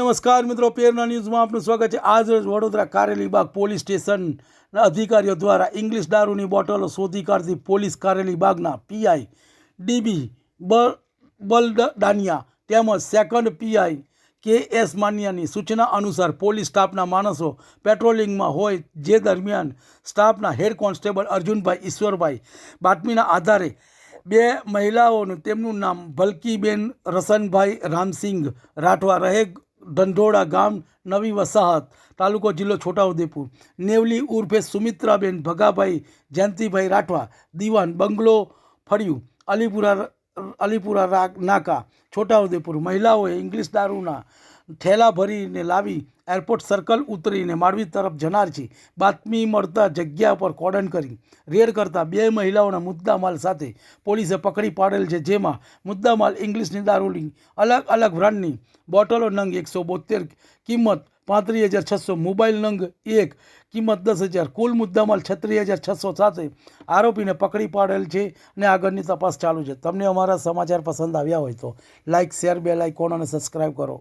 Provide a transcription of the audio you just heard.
નમસ્કાર મિત્રો, પેરના ન્યૂઝમાં આપનું સ્વાગત છે। આજ રોજ વડોદરા કારેલીબાગ પોલીસ સ્ટેશનના અધિકારીઓ દ્વારા ઇંગ્લિશ દારૂની બોટલો શોધી કાઢતી પોલીસ કારેલીબાગના પીઆઈ ડીબી બલદાનિયા તેમજ સેકન્ડ પીઆઈ કે.એસ. માનિયાની સૂચના અનુસાર પોલીસ સ્ટાફના માણસો પેટ્રોલિંગમાં હોય જે દરમિયાન સ્ટાફના હેડ કોન્સ્ટેબલ અર્જુનભાઈ ઈશ્વરભાઈ બાતમીના આધારે બે મહિલાઓનું તેમનું નામ ભલકીબેન રસનભાઈ રામસિંગ રાઠવા રહે ઢંઢોળા ગામ નવી વસાહત તાલુકો જિલ્લો છોટાઉદેપુર, નેવલી ઉર્ફે સુમિત્રાબેન ભગાભાઈ જયંતિભાઈ રાઠવા દીવાન બંગલો ફળિયું અલીપુરા નાકા છોટાઉદેપુર મહિલાઓએ ઇંગ્લિશ દારૂના ઠેલા ભરીને લાવી એરપોર્ટ સર્કલ ઉતરીને માંડવી તરફ જનાર છે। બાતમી મળતા જગ્યા પર કોર્ડન કરી રેડ કરતા બે મહિલાઓના મુદ્દામાલ સાથે પોલીસે પકડી પાડેલ છે, જેમાં મુદ્દામાલ ઇંગ્લિશની દારૂની અલગ અલગ બ્રાન્ડની બોટલો નંગ 172 કિંમત 35,600, મોબાઈલ નંગ 1 કિંમત 10,000, કુલ મુદ્દામાલ 36,600 સાથે આરોપીને પકડી પાડેલ છે અને આગળની તપાસ ચાલુ છે। તમને અમારા સમાચાર પસંદ આવ્યા હોય તો લાઇક, શેર, બેલ આઇકોન અને સબસ્ક્રાઈબ કરો।